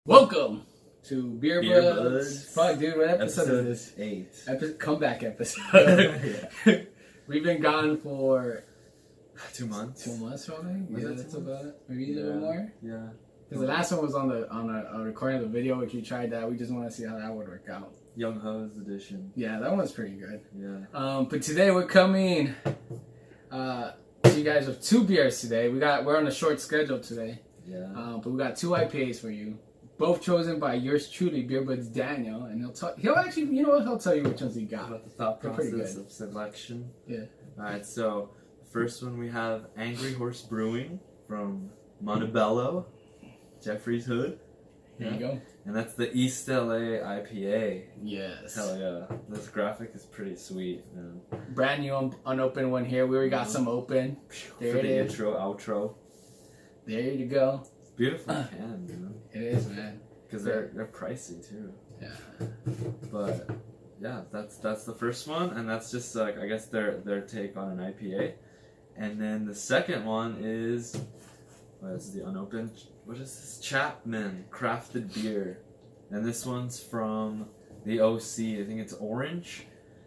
Welcome to Beer Budz. Fuck, dude, what episode is this? 8. Comeback episode. We've been gone for 2 months. 2 months, probably. Was Yeah, it that's 2 months? about it. Maybe a little more. Yeah. Because the last one was on a recording of the video, which we tried that. We just want to see how that would work out. Young Hoes edition. Yeah, that one's pretty good. Yeah. But today we're coming to you guys with 2 beers today. We're on a short schedule today. Yeah. But we got 2 IPAs for you. Both chosen by yours truly, Budz Daniel, and he'll actually, you know what, he'll tell you which ones he got. About the thought process of selection. Yeah. Alright, so the first one we have Angry Horse Brewing from Montebello, Jeffrey's Hood. There you go. And that's the East La IPA. Yes. Hell yeah. This graphic is pretty sweet, man. Brand new unopened one here. We already got some open. There For it the is. intro, outro. There you go. Beautiful can, man. It is, man. Because they're pricey too. Yeah. But yeah, that's the first one, and that's just like I guess their take on an IPA. And then the second one is this is the unopened. What is this? Chapman Crafted Beer, and this one's from the OC. I think it's orange,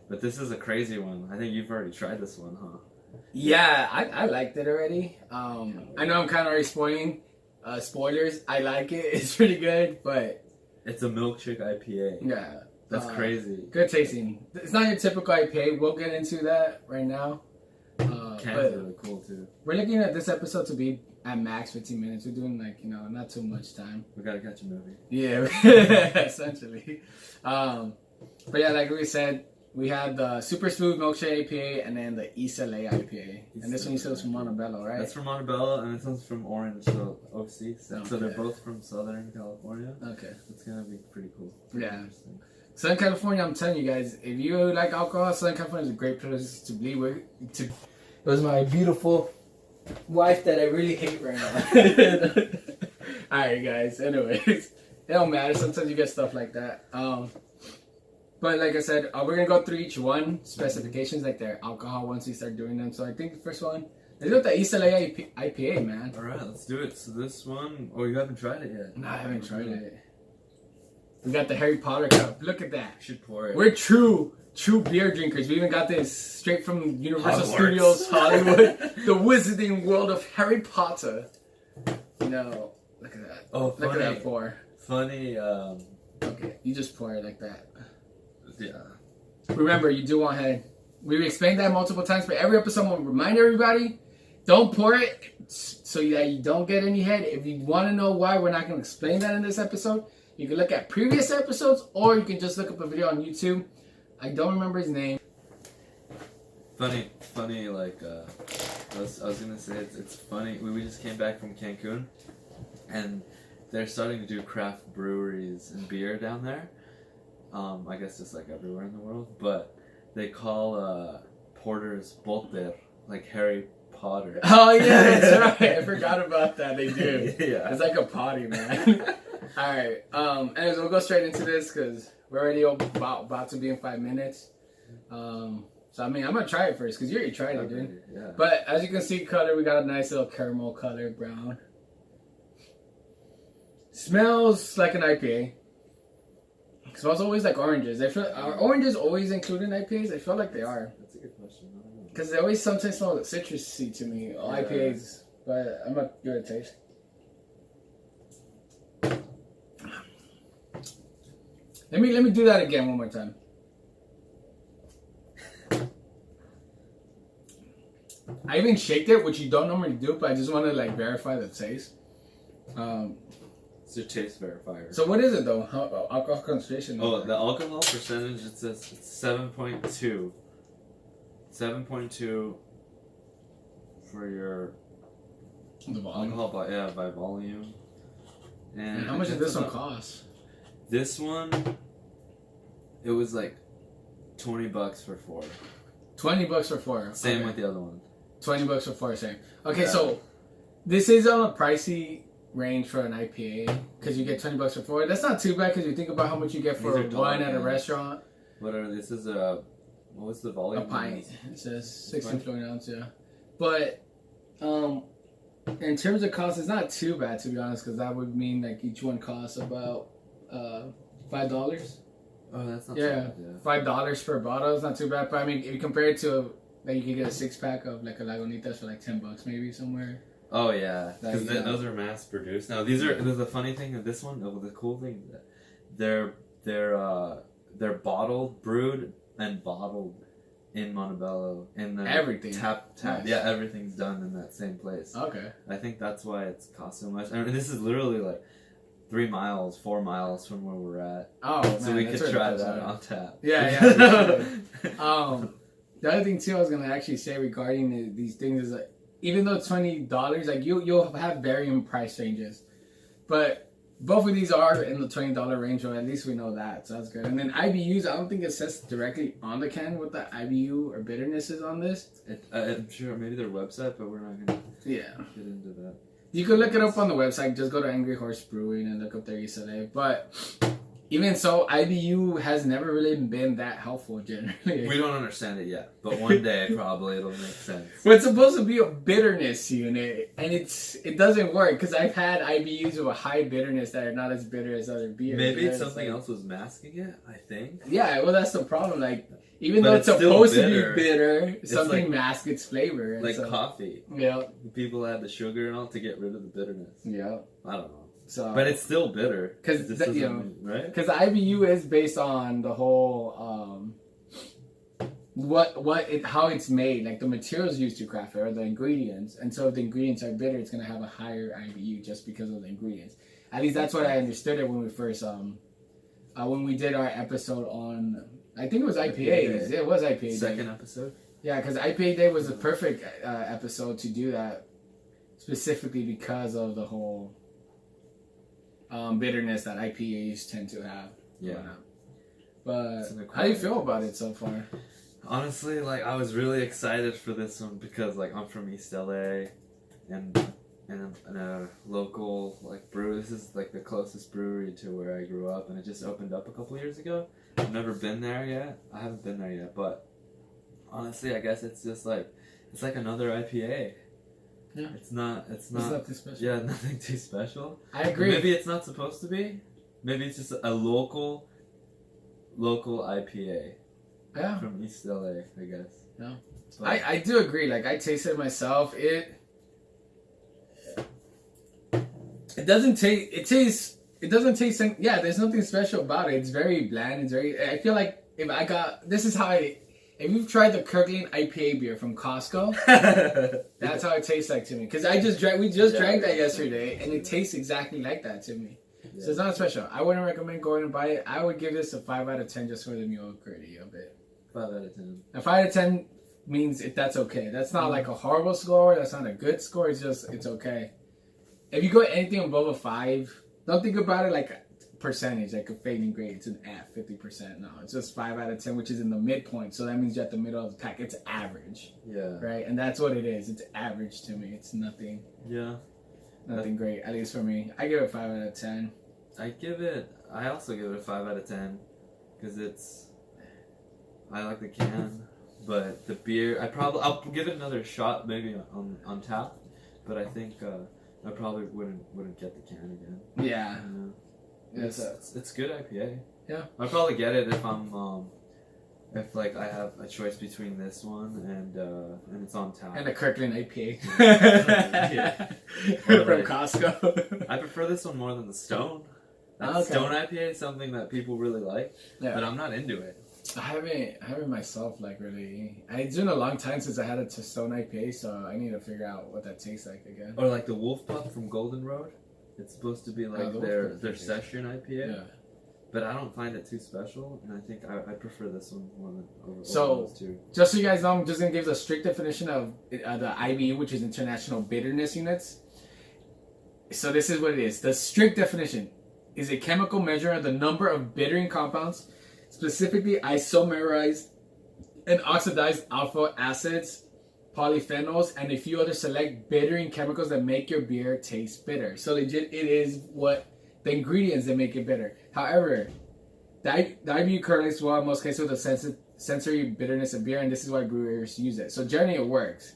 but this is a crazy one. I think you've already tried this one, huh? Yeah, I liked it already. I know I'm kind of already spoiling. Spoilers. I like it. It's pretty good, but It's a milkshake IPA. yeah, That's crazy. good tasting. It's not your typical IPA. We'll get into that right now. Can's But really cool too. we're looking at this episode to be at max 15 minutes. We're doing not too much time. We gotta catch a movie. Yeah, essentially. But yeah, like we said, we had the Super Smooth Milkshake IPA and then the East La IPA. And this one you said was from Montebello, right? That's from Montebello, and this one's from Orange, so OC. So they're Okay. both from Southern California. Okay. It's gonna be pretty cool. Yeah. Interesting. Southern California, I'm telling you guys, if you like alcohol, Southern California is a great place to be. It was my beautiful wife that I really hate right now. Alright, guys. Anyways, it don't matter. Sometimes you get stuff like that. But like I said, we're going to go through each one, specifications, like their alcohol once we start doing them. So I think the first one, let's go with the East La IPA, man. Alright, let's do it. So this one, you haven't tried it yet? No, I haven't tried it. We got the Harry Potter cup. Look at that. You should pour it. We're true beer drinkers. We even got this straight from Universal Hogwarts. Studios, Hollywood. The wizarding world of Harry Potter. You know, look at that. Oh, Look at that pour. Funny, Okay, you just pour it like that. yeah. Remember, you do want head. We've explained that multiple times, but every episode will remind everybody, don't pour it so that you don't get any head. If you want to know why we're not going to explain that in this episode, you can look at previous episodes, or you can just look up a video on YouTube. I don't remember his name. Funny, like, I was gonna say, it's funny, we just came back from Cancun, and they're starting to do craft breweries and beer down there. I guess just like everywhere in the world, but they call porters boter, like Harry Potter. Oh yeah, that's right. I forgot about that. They do. Yeah. It's like a potty, man. All right. Anyways, we'll go straight into this because we're already about to be in 5 minutes. So I mean, I'm gonna try it first because you already tried it, dude. Yeah. But as you can see, color, we got a nice little caramel color, brown. Smells like an IPA. Smells always like oranges. Are oranges always included in IPAs? I feel like they are. That's a good question. I don't know. Because they always sometimes smell citrusy to me, Yeah. IPAs. But I'm gonna give it a taste. Let me do that again one more time. I even shaked it, which you don't normally do, but I just want to like verify the taste. It's your taste verifier. So what is it though? Alcohol concentration? Oh, the alcohol percentage, it says it's 7.2. 7.2 for your The volume. alcohol by volume. And How much did this one about- cost? This one, it was like $20 for 4. $20 for 4. Same Okay. with the other one. $20 for 4, same. Okay, Yeah. so this is on a pricey range for an IPA because you get $20 for 4. That's not too bad because you think about how much you get for These are one at a dollar restaurant. This is what was the volume? A pint. It says 16 fluid ounce, yeah. But in terms of cost, it's not too bad, to be honest, because that would mean like each one costs about $5. Oh, that's not Yeah, too bad, yeah. $5 per bottle is not too bad. But I mean, if you compare it to like you can get a 6-pack of like a Lagunitas for like $10 maybe somewhere. Oh yeah, because Like, those are mass produced. Now these are the funny thing of this one. The cool thing, they're bottled, brewed, and bottled in Montebello in the Everything. tap. Nice. Yeah, everything's done in that same place. Okay. I think that's why it's cost so much. I mean, this is literally like 4 miles from where we're at. Oh, So man, we that's could try really that close. on tap. Yeah, we should. The other thing too, I was gonna actually say regarding these things is like, even though it's $20, like you'll have varying price ranges, but both of these are in the $20 range, or at least we know that, so that's good. And then IBUs, I don't think it says directly on the can what the IBU or bitterness is on this. I'm sure maybe their website, but we're not gonna Yeah, get into that. you can look it up on the website. Just go to Angry Horse Brewing and look up their East La. But even so, IBU has never really been that helpful generally. We don't understand it yet, but one day probably it'll make sense. Well, it's supposed to be a bitterness unit, and it doesn't work because I've had IBUs with a high bitterness that are not as bitter as other beers. Maybe It's something like, else was masking it, I think. Yeah, well, that's the problem. Like, even But though it's it's still supposed to bitter. be bitter, something like- masks its flavor. And Like so, coffee. Yeah, People add the sugar and all to get rid of the bitterness. yeah. I don't know. So, But it's still bitter. 'Cause This that- doesn't you know, mean- right? because the IBU is based on the whole how it's made, like the materials used to craft it or the ingredients. And so if the ingredients are bitter, it's gonna have a higher IBU just because of the ingredients. At least that's what I understood it when we first when we did our episode on, I think it was IPAs. It was IPA Second Day. episode? Yeah, because IPA Day was the perfect episode to do that, specifically because of the whole bitterness that IPAs tend to have. Yeah. But It's an how do you feel about it so far? Honestly, like I was really excited for this one because like I'm from East LA and a local like brew. This is like the closest brewery to where I grew up, and it just opened up a couple years ago. I've never been there yet. I haven't been there yet, but honestly, I guess it's just like it's like another IPA. Yeah. It's not It's not too special. yeah, nothing too special. I agree. Maybe it's not supposed to be. Maybe it's just a local IPA Yeah. from East LA, I guess. Yeah. But I do agree. Like I tasted it myself. It doesn't taste. It doesn't taste. Yeah, there's nothing special about it. It's very bland. It's very. I feel like if you've tried the Kirkland IPA beer from Costco, that's how it tastes like to me. Because we just drank that yesterday, and it tastes exactly like that to me. Yeah. So it's not special. I wouldn't recommend going and buy it. I would give this a 5 out of 10 just for the mediocrity of it. 5 out of 10. A 5 out of 10 means that's okay. That's not like a horrible score. That's not a good score. It's okay. If you go anything above a 5, don't think about it like a percentage, like a fading grade. It's an F, 50%. No, it's just 5 out of 10, which is in the midpoint. So that means you're at the middle of the pack. It's average, Yeah. right? And that's what it is. It's average to me. It's nothing great, at least for me. I give it 5 out of 10. I also give it a 5 out of 10 because I like the can, but the beer, I'll give it another shot maybe on tap, but I think I probably wouldn't get the can again. Yeah. It's good IPA. Yeah. I'll probably get it if if like I have a choice between this one and it's on tap. And a Kirkland IPA. Yeah. Or From like- Costco. I prefer this one more than the Stone. That Okay. Stone IPA is something that people really like, Yeah. but I'm not into it. I haven't myself like really. It's been a long time since I had a Stone IPA, so I need to figure out what that tastes like again. Or like the Wolf Pup from Golden Road. It's supposed to be like the their Wolf Pup. session IPA, Yeah. but I don't find it too special, and I think I prefer this one more than over So- those two. Just so you guys know, I'm just gonna give the strict definition of the IBU, which is International Bitterness Units. So this is what it is. The strict definition is a chemical measure of the number of bittering compounds, specifically isomerized and oxidized alpha acids, polyphenols, and a few other select bittering chemicals that make your beer taste bitter. So legit, it is what the ingredients that make it bitter. However, the IBU correlates well in most cases with the sensory bitterness of beer, and this is why brewers use it. So generally it works.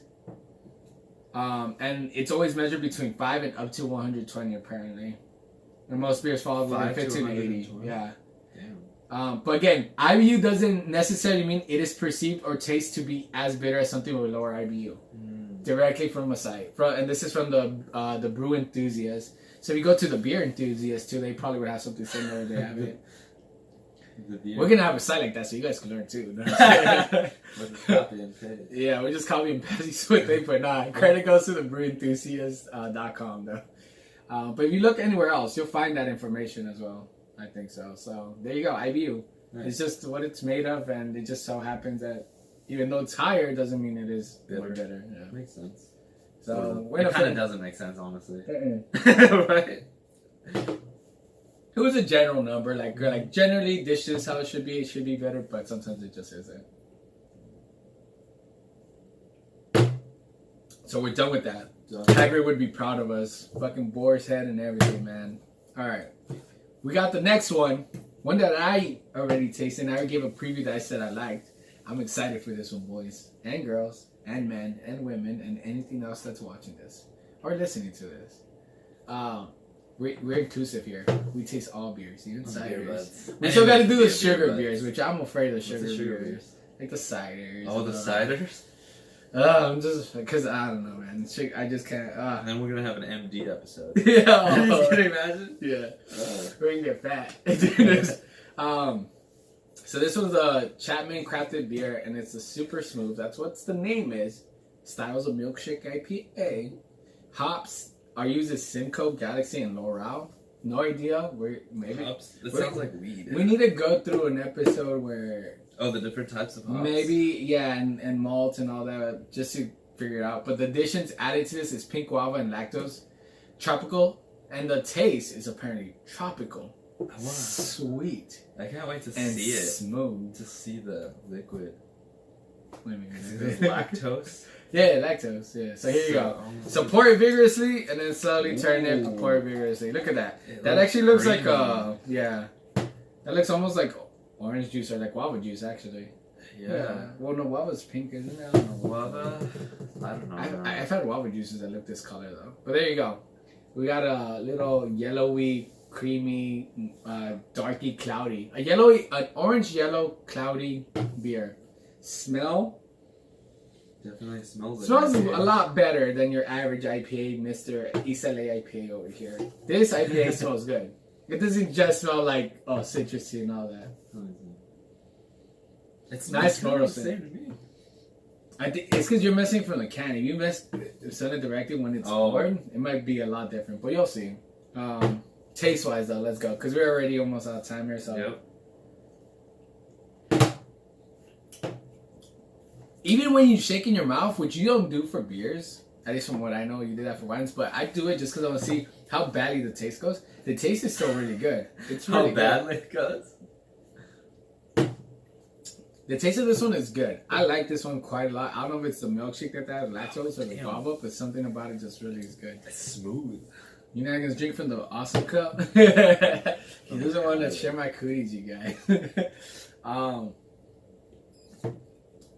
And it's always measured between 5 and up to 120 apparently. And most beers fall within 5 to 15 to 80. 120? Yeah. Damn. But again, IBU doesn't necessarily mean it is perceived or tastes to be as bitter as something with lower IBU. Directly from a site. And this is from the Brew Enthusiast. So if you go to the Beer Enthusiast too, they probably would have something similar. They have it. We're gonna have a site like that so you guys can learn too. We'll just copy and paste. Yeah, we're just copy and paste what they put. Nah, credit goes to the brewenthusiast.com though. But if you look anywhere else, you'll find that information as well. I think so. So there you go, IBU. Nice. It's just what it's made of, and it just so happens that even though it's higher, doesn't mean it is more bitter. Yeah. Makes sense. So it kind of doesn't make sense, honestly. Right? It was a general number, like generally this is how it should be. It should be better, but sometimes it just isn't. So we're done with that. Hagrid would be proud of us. Fucking boar's head and everything, man. All right, we got the next one that I already tasted. I already gave a preview that I said I liked. I'm excited for this one, boys and girls and men and women and anything else that's watching this or listening to this. We're inclusive here. We taste all beers, even ciders. We still got to do the sugar beers, which I'm afraid of sugar beers. Like the ciders. Oh, the ciders? I'm just, because I don't know, man. I just can't. And then we're going to have an MD episode. Yeah. Can you imagine? Yeah. We're going to get fat. So this was a Chapman Crafted Beer, and it's a super smooth. That's what the name is. Styles of Milkshake IPA. Hops are used as Simcoe, Galaxy, and Loral. No idea. Sounds like weed. We need to go through an episode where... Oh, the different types of hops? Maybe, yeah, and malts and all that, just to figure it out. But the additions added to this is pink guava and lactose. Tropical. And the taste is apparently tropical. Wow. Sweet. I can't wait to and see it. Smooth. To see the liquid. Wait a minute. Is this lactose? Yeah, lactose. Yeah. So here you go. So pour it vigorously and then slowly turn it and pour it vigorously. Look at that. That actually looks like yeah. That looks almost like orange juice or like guava juice actually. Yeah. Well, no, guava's pink, isn't it? I don't know. Guava? I don't know. I've had guava juices that look this color though. But there you go. We got a little yellowy, creamy, darky, cloudy. An orange yellow cloudy beer. Smell. Definitely smells a lot better than your average IPA, Mr. East La IPA over here. This IPA smells good. It doesn't just smell like citrusy and all that. It's nice floral same to me. I think it's because you're missing from the can. If you send it directly when it's poured, it might be a lot different. But you'll see. Taste wise though, let's go because we're already almost out of time here. So. Yep. Even when you shake in your mouth, which you don't do for beers, at least from what I know, you do that for wines, but I do it just because I want to see how badly the taste goes. The taste is still really good. It's really how badly it goes? The taste of this one is good. I like this one quite a lot. I don't know if it's the milkshake that has lactose or the guava, but something about it just really is good. It's smooth. You're not going to drink from the awesome cup? He doesn't want to share my cooties, you guys.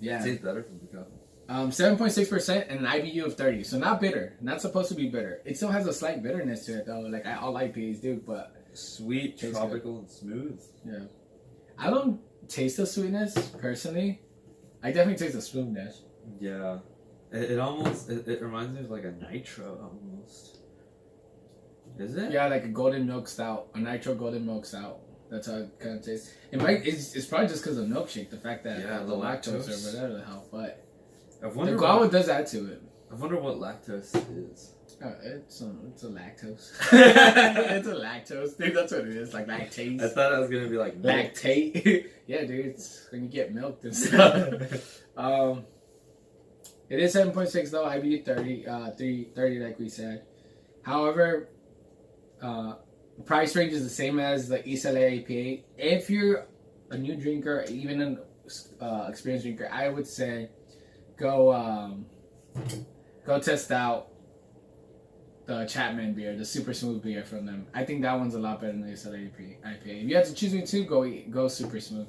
Yeah. It tastes better from the cup. 7.6% and an IBU of 30. So not bitter. Not supposed to be bitter. It still has a slight bitterness to it though. Like all IPAs do, but sweet, tropical, and smooth. Yeah. I don't taste the sweetness personally. I definitely taste the smoothness. Yeah. It almost it reminds me of like a nitro almost. Is it? Yeah, like a golden milk stout. A nitro golden milk stout. That's how it kind of tastes. It's probably just because of milkshake, the fact that the lactose or whatever the hell. But the guava does add to it. I wonder what lactose is. It's a lactose. It's a lactose, dude. That's what it is, like lactase. I thought it was gonna be like milk. Lactate. Yeah, dude. It's when you get milk and stuff. It is 7.6 though. IBU 30 like we said. However, price range is the same as the East La IPA. If you're a new drinker, even an experienced drinker, I would say go test out the Chapman beer, the super smooth beer from them. I think that one's a lot better than the East La IPA. If you have to choose between two, go super smooth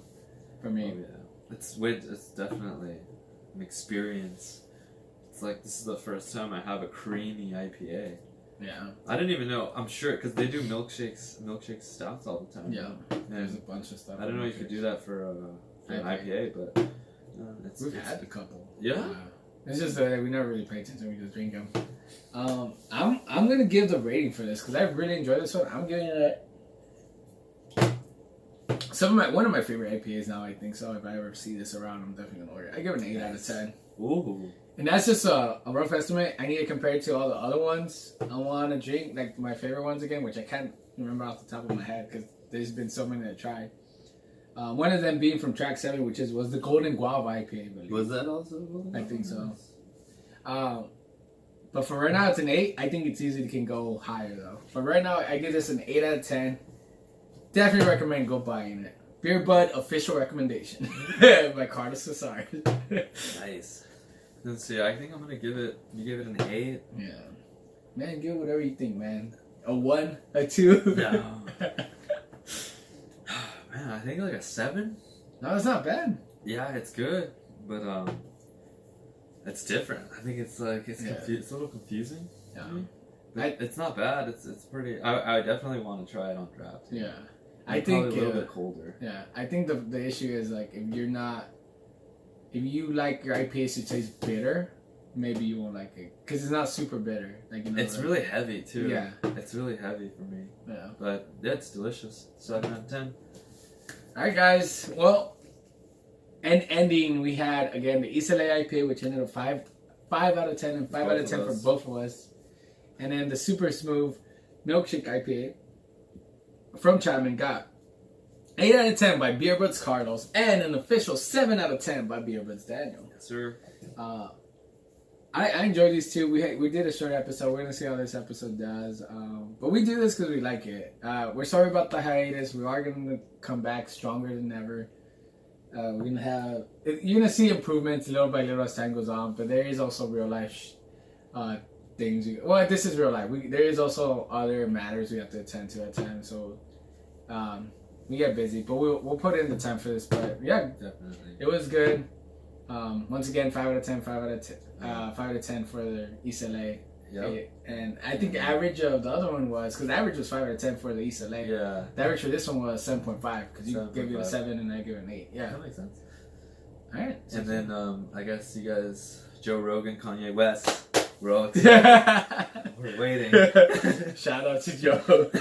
for me. Oh, yeah. It's definitely an experience it's like this is the first time I have a creamy IPA. Yeah. I didn't even know. I'm sure because they do milkshake stouts all the time. Yeah. And There's a bunch of stuff. I didn't know you could do that for an IPA, but we've had a couple. Yeah. It's just that we never really pay attention. We just drink them. I'm gonna give the rating for this because I really enjoyed this one. I'm giving it one of my favorite IPAs now. I think so. If I ever see this around, I'm definitely gonna order it. I give it an 8 out of 10. Ooh. And that's just a rough estimate. I need to compare it to all the other ones I want to drink, like my favorite ones again, which I can't remember off the top of my head because there's been so many that I tried. One of them being from Track 7, which was the Golden Guava IPA, I believe. Was that also? I think so. But for right now, it's an 8. I think it's easy to go higher, though. But right now, I give this an 8 out of 10. Definitely recommend go buying it. Beer Bud official recommendation by Carlos Cesar. Nice. Let's see. I think I'm gonna give it. You give it an 8. Yeah. Man, give it whatever you think, man. A 1, a 2. No. Man, I think like a 7. No, it's not bad. Yeah, it's good, but it's different. I think it's like it's a little confusing. Yeah. But it's not bad. It's pretty. I definitely want to try it on draft. Yeah. I think a little bit colder. Yeah, I think the issue is like if you like your IPAs to taste bitter, maybe you won't like it because it's not super bitter. Like it's really heavy too. Yeah, it's really heavy for me. Yeah, but yeah, it's delicious. 7 out of 10. All right, guys. Well, and ending we had again the East La IPA, which ended up 5 out of 10 and 5 out of 10 for both of us, and then the super smooth Milkshake IPA from Chapman got 8 out of 10 by Budz Carlos and an official 7 out of 10 by Budz Daniel. Yes, sir. I enjoyed these two. We did a short episode. We're gonna see how this episode does. But we do this because we like it. We're sorry about the hiatus. We are gonna come back stronger than ever. You're gonna see improvements little by little as time goes on. But there is also real life things. Well, this is real life. There is also other matters we have to attend to at times. So we get busy, but we'll put in the time for this. But yeah, definitely, it was good. Once again, 5 out of 10, 5 out of 10, 5 out of 10 for the East La. Yep. And I think the average of the other one was, because the average was 5 out of 10 for the East La. Yeah. The average for this one was 7.5, because you gave it a 7 and I gave it an 8. Yeah. That makes sense. Alright. And then, I guess you guys, Joe Rogan, Kanye West, we're all excited. We're waiting. Shout out to Joe.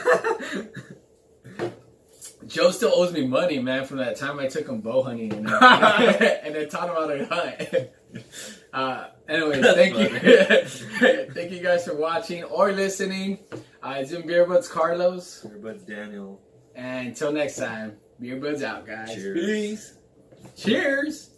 Joe still owes me money, man, from that time I took him bow hunting and then taught him how to hunt. Anyways, thank you. Thank you guys for watching or listening. It's been Budz Carlos. Budz Daniel. And until next time, Budz out, guys. Cheers. Peace. Cheers.